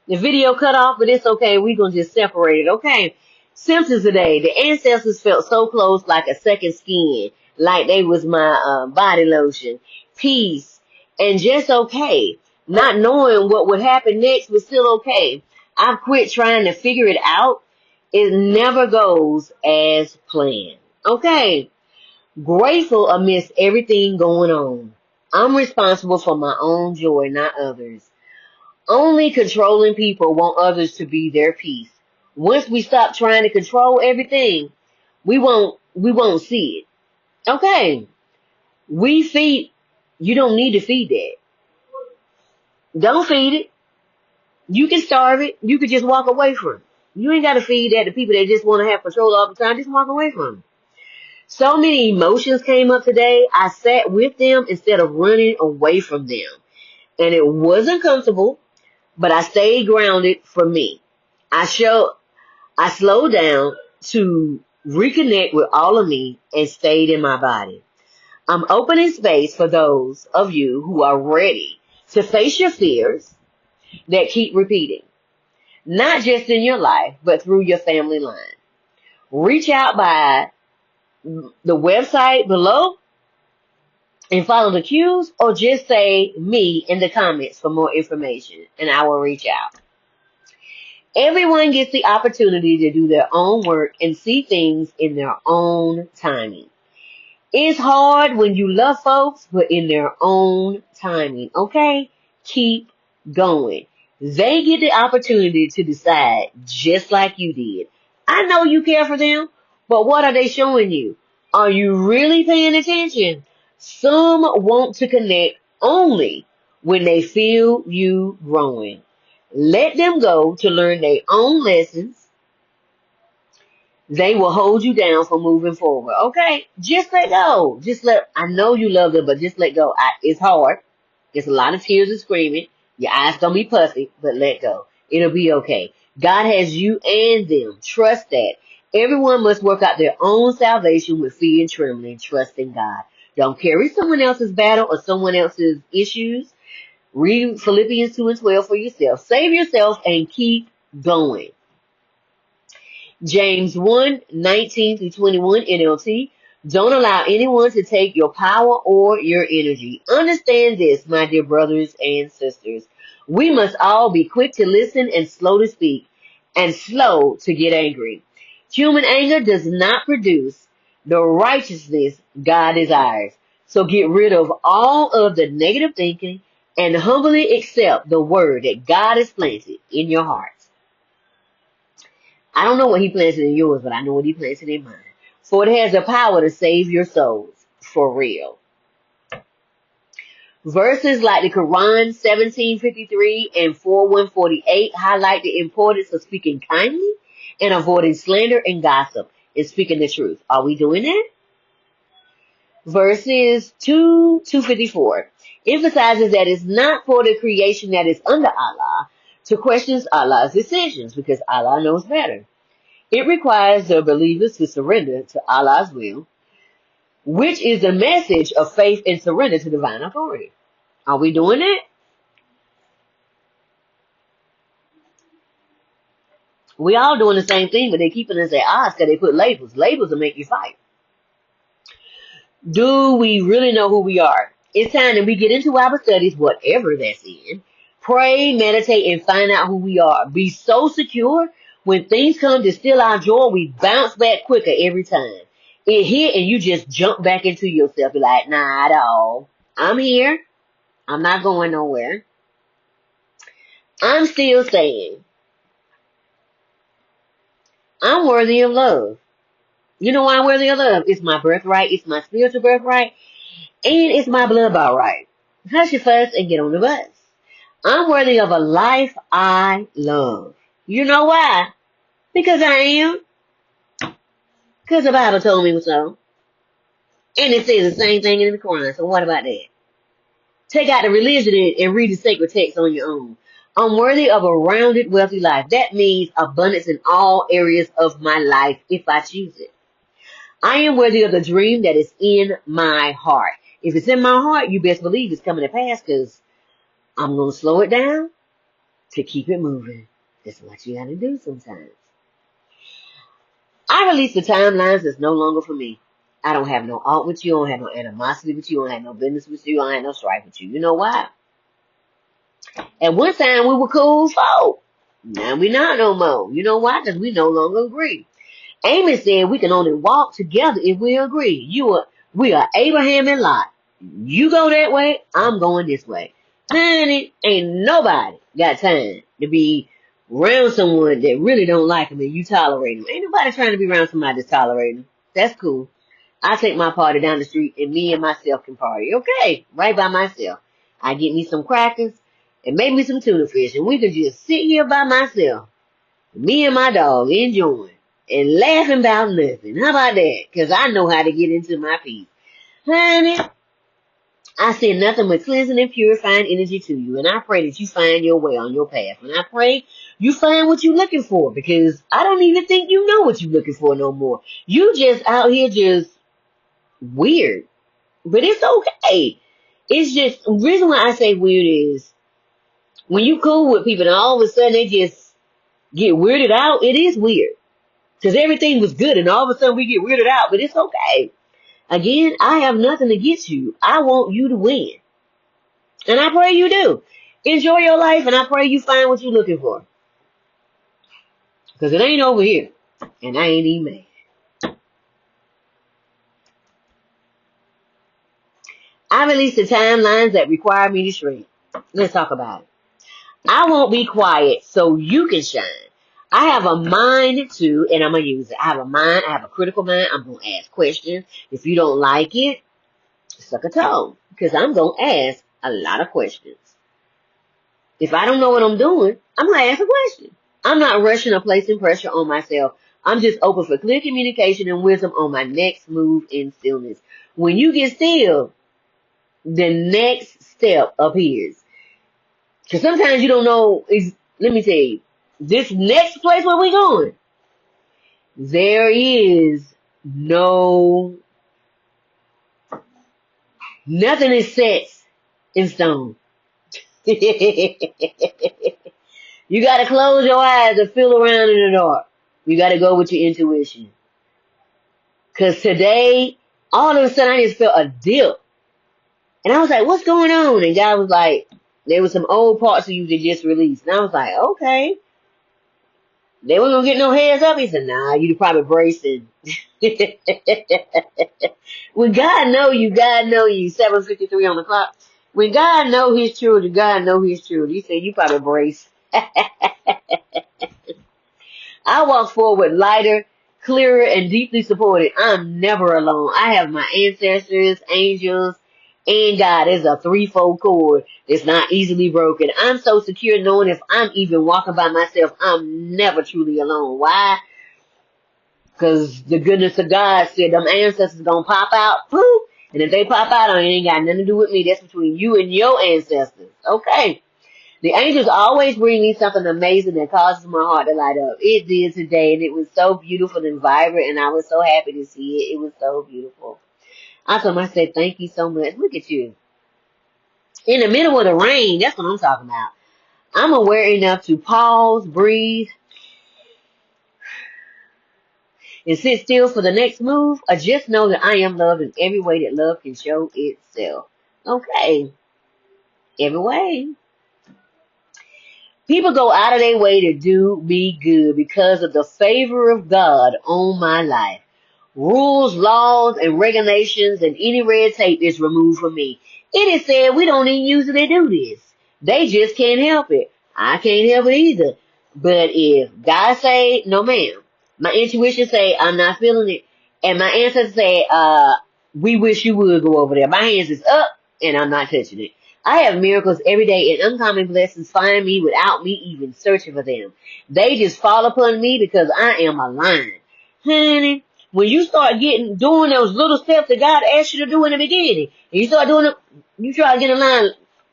The video cut off, but it's okay. We're going to just separate it. Okay. Symptoms today. The ancestors felt so close, like a second skin, like they was my body lotion. Peace and just okay. Not knowing what would happen next, but still okay. I've quit trying to figure it out. It never goes as planned. Okay. Grateful amidst everything going on. I'm responsible for my own joy, not others. Only controlling people want others to be their peace. Once we stop trying to control everything, we won't see it. Okay. We feed, you don't need to feed that. Don't feed it. You can starve it. You can just walk away from it. You ain't got to feed that to people that just want to have control all the time. Just walk away from it. So many emotions came up today. I sat with them instead of running away from them. And it wasn't comfortable, but I stayed grounded for me. I slowed down to reconnect with all of me and stayed in my body. I'm opening space for those of you who are ready to face your fears that keep repeating, not just in your life, but through your family line. Reach out by the website below and follow the cues, or just say me in the comments for more information and I will reach out. Everyone gets the opportunity to do their own work and see things in their own timing. It's hard when you love folks, but in their own timing. Okay? Keep going. They get the opportunity to decide just like you did. I know you care for them, but what are they showing you? Are you really paying attention? Some want to connect only when they feel you growing. Let them go to learn their own lessons. They will hold you down for moving forward. Okay? Just let go. I know you love them, but just let go. It's hard. There's a lot of tears and screaming. Your eyes gonna be puffy, but let go. It'll be okay. God has you and them. Trust that. Everyone must work out their own salvation with fear and trembling, trusting God. Don't carry someone else's battle or someone else's issues. Read Philippians 2 and 12 for yourself. Save yourself and keep going. James 1:19 through 21 NLT. Don't allow anyone to take your power or your energy. Understand this, my dear brothers and sisters. We must all be quick to listen and slow to speak and slow to get angry. Human anger does not produce the righteousness God desires. So get rid of all of the negative thinking and humbly accept the word that God has planted in your heart. I don't know what he planted in yours, but I know what he planted in mine. For it has the power to save your souls. For real. Verses like the Quran 17:53 and 4:148 highlight the importance of speaking kindly and avoiding slander and gossip and speaking the truth. Are we doing that? Verses 2:54 emphasizes that it's not for the creation that is under Allah to question Allah's decisions, because Allah knows better. It requires the believers to surrender to Allah's will, which is the message of faith and surrender to divine authority. Are we doing it? We all doing the same thing, but they're keeping us at odds because they put labels. Labels will make you fight. Do we really know who we are? It's time that we get into our studies, whatever that's in. Pray, meditate, and find out who we are. Be so secure. When things come to steal our joy, we bounce back quicker every time. It hit and you just jump back into yourself. You're like, nah, dog. I'm here. I'm not going nowhere. I'm still saying, I'm worthy of love. You know why I'm worthy of love? It's my birthright. It's my spiritual birthright. And it's my blood bond right. Hush your fuss and get on the bus. I'm worthy of a life I love. You know why? Because I am. Because the Bible told me so. And it says the same thing in the Quran. So what about that? Take out the religion and read the sacred text on your own. I'm worthy of a rounded, wealthy life. That means abundance in all areas of my life if I choose it. I am worthy of the dream that is in my heart. If it's in my heart, you best believe it's coming to pass, because I'm going to slow it down. to keep it moving. That's what you gotta do sometimes. I release the timelines that's no longer for me. I don't have no alt with you. I don't have no animosity with you. I don't have no business with you. I don't have no strife with you. You know why? At one time, we were cool folk. Now we not no more. You know why? Because we no longer agree. Amos said we can only walk together if we agree. We are Abraham and Lot. You go that way, I'm going this way. Honey, ain't nobody got time to be around someone that really don't like them and you tolerate them. Ain't nobody trying to be around somebody that's tolerating them. That's cool. I take my party down the street and me and myself can party. Okay, right by myself. I get me some crackers and make me some tuna fish and we can just sit here by myself. Me and my dog enjoying and laughing about nothing. How about that? Because I know how to get into my peace. Honey, I send nothing but cleansing and purifying energy to you. And I pray that you find your way on your path. And I pray you find what you're looking for. Because I don't even think you know what you're looking for no more. You just out here just weird. But it's okay. It's just, the reason why I say weird is when you cool with people and all of a sudden they just get weirded out, it is weird. Because everything was good and all of a sudden we get weirded out, but it's okay. Again, I have nothing against you. I want you to win. And I pray you do. Enjoy your life and I pray you find what you're looking for. Because it ain't over here. And I ain't even mad. I release the timelines that require me to shrink. Let's talk about it. I won't be quiet so you can shine. I have a mind too, and I'm going to use it. I have a mind. I have a critical mind. I'm going to ask questions. If you don't like it, suck a toe. Because I'm going to ask a lot of questions. If I don't know what I'm doing, I'm going to ask a question. I'm not rushing or placing pressure on myself. I'm just open for clear communication and wisdom on my next move in stillness. When you get still, the next step appears. Because sometimes you don't know, let me tell you, this next place where we going, there is nothing is set in stone. You got to close your eyes and feel around in the dark. You got to go with your intuition. Because today, all of a sudden, I just felt a dip. And I was like, what's going on? And God was like, there was some old parts of you that just released. And I was like, okay. They weren't going to get no heads up. He said, nah, you probably bracing. When God know you, God know you. 7:53 on the clock. When God know his children, God know his children. He said, you probably brace. I walk forward lighter, clearer, and deeply supported. I'm never alone. I have my ancestors, angels, and God. It's a threefold cord. It's not easily broken. I'm so secure knowing if I'm even walking by myself, I'm never truly alone. Why? Because the goodness of God said them ancestors gonna pop out, poof. And if they pop out, it ain't got nothing to do with me. That's between you and your ancestors. Okay. The angels always bring me something amazing that causes my heart to light up. It did today, and it was so beautiful and vibrant, and I was so happy to see it. It was so beautiful. I told him, I said, thank you so much. Look at you. In the middle of the rain, that's what I'm talking about. I'm aware enough to pause, breathe, and sit still for the next move, or just know that I am loved in every way that love can show itself. Okay. Every way. People go out of their way to do me good because of the favor of God on my life. Rules, laws, and regulations and any red tape is removed from me. It is said we don't even usually do this. They just can't help it. I can't help it either. But if God say, no ma'am, my intuition say, I'm not feeling it, and my ancestors say, we wish you would go over there. My hands is up, and I'm not touching it. I have miracles every day, and uncommon blessings find me without me even searching for them. They just fall upon me because I am aligned. Honey, when you start doing those little steps that God asked you to do in the beginning, and you start doing it, you try to get in line,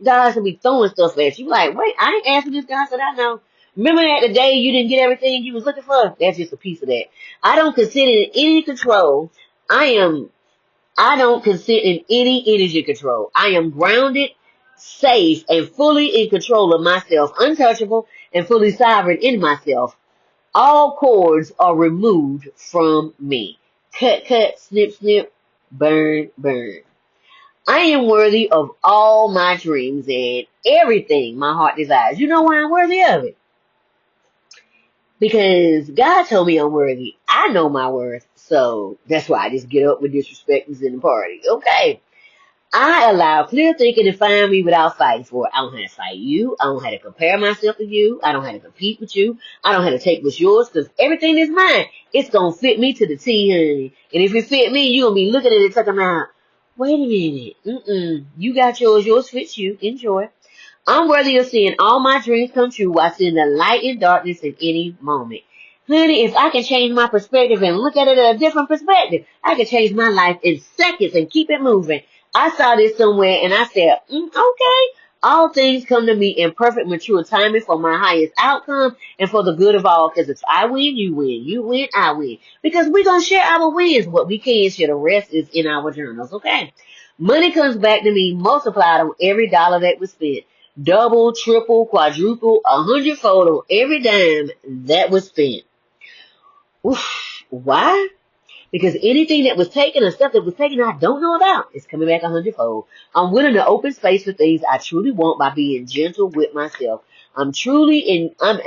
God's gonna be throwing stuff at you. Like, wait, I ain't asking this. God said, I know. Remember that the day you didn't get everything you was looking for? That's just a piece of that. I don't consider it any control. I don't consent in any energy control. I am grounded safe, and fully in control of myself, untouchable and fully sovereign in myself. All cords are removed from me. Cut, cut, snip, snip, burn, burn. I am worthy of all my dreams and everything my heart desires. You know why I'm worthy of it? Because God told me I'm worthy. I know my worth. So that's why I just get up with disrespect in the party. Okay. I allow clear thinking to find me without fighting for it. I don't have to fight you. I don't have to compare myself to you. I don't have to compete with you. I don't have to take what's yours because everything is mine. It's going to fit me to the T, honey. And if it fit me, you're going to be looking at it talking about, wait a minute. You got yours. Yours fits you. Enjoy. I'm worthy of seeing all my dreams come true while seeing the light in darkness in any moment. Honey, if I can change my perspective and look at it at a different perspective, I can change my life in seconds and keep it moving. I saw this somewhere and I said, okay. All things come to me in perfect mature timing for my highest outcome and for the good of all. Because if I win, you win. You win, I win. Because we're going to share our wins. What we can share, the rest is in our journals, okay? Money comes back to me multiplied on every dollar that was spent. Double, triple, quadruple, 100-fold on every dime that was spent. Oof. Why? Because anything that was taken or stuff that was taken I don't know about is coming back 100-fold. I'm willing to open space for things I truly want by being gentle with myself. I'm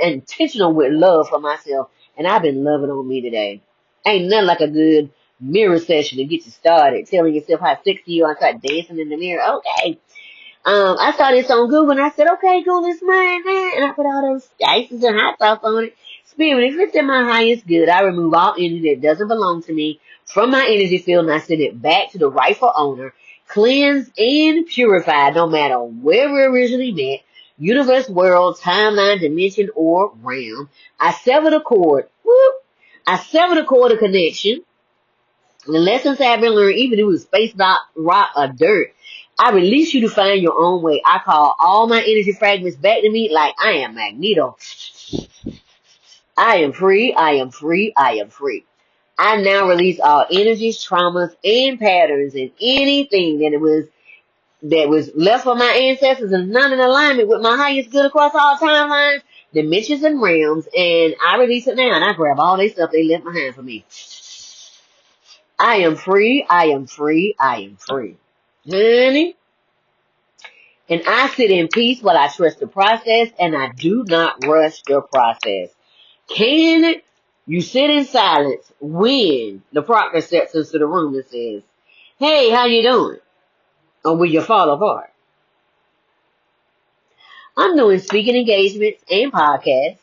intentional with love for myself, and I've been loving on me today. Ain't nothing like a good mirror session to get you started, telling yourself how sexy you are and start dancing in the mirror. Okay. I saw this on Google and I said, okay, Google, it's mine, man. And I put all those spices and hot sauce on it. Spirit, if it's in my highest good, I remove all energy that doesn't belong to me from my energy field and I send it back to the rightful owner, cleansed and purified no matter where we originally met, universe, world, timeline, dimension, or realm. I sever the cord. Whoop. I sever the cord of connection. The lessons have been learned, even if it was space, rock, or dirt. I release you to find your own way. I call all my energy fragments back to me like I am Magneto. I am free. I am free. I am free. I now release all energies, traumas, and patterns, and anything that was left from my ancestors and not in alignment with my highest good across all timelines, dimensions, and realms. And I release it now, and I grab all this stuff they left behind for me. I am free. I am free. I am free. Honey. And I sit in peace while I trust the process and I do not rush the process. Can you sit in silence when the proctor steps into the room and says, hey, how you doing? Or will you fall apart? I'm doing speaking engagements and podcasts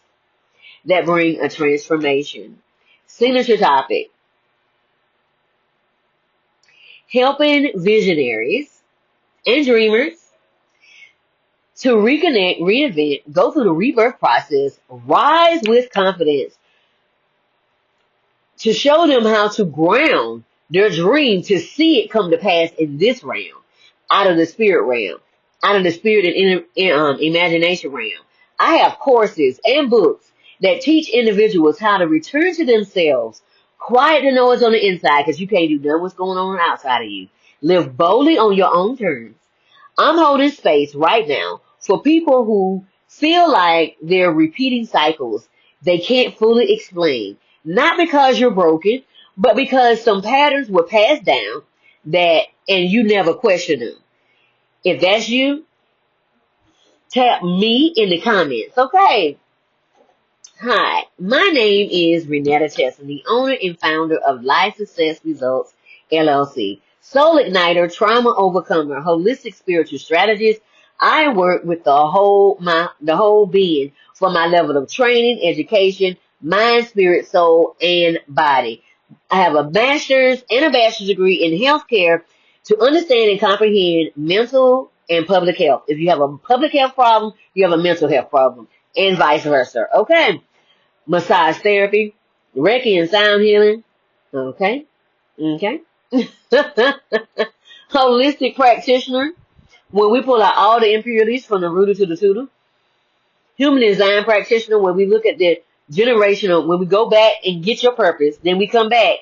that bring a transformation. Signature topic, helping visionaries and dreamers to reconnect, reinvent, go through the rebirth process, rise with confidence, to show them how to ground their dream to see it come to pass in this realm, out of the spirit realm, out of the spirit and imagination realm. I have courses and books that teach individuals how to return to themselves, quiet the noise on the inside because you can't do none what's going on outside of you. Live boldly on your own terms. I'm holding space right now for people who feel like they're repeating cycles they can't fully explain. Not because you're broken, but because some patterns were passed down and you never question them. If that's you, tap me in the comments. Okay. Hi, my name is Renetta Chesson, the owner and founder of Life Success Results LLC. Soul Igniter, Trauma Overcomer, Holistic Spiritual Strategist. I work with the whole being for my level of training, education, mind, spirit, soul, and body. I have a master's and a bachelor's degree in healthcare to understand and comprehend mental and public health. If you have a public health problem, you have a mental health problem, and vice versa. Okay. Massage therapy, Reiki and sound healing. Okay. Okay. Holistic practitioner, when we pull out all the impurities from the rooter to the tutor. Human design practitioner, when we look at the generational, when we go back and get your purpose, then we come back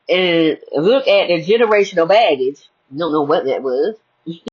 and look at the generational baggage. Don't know what that was.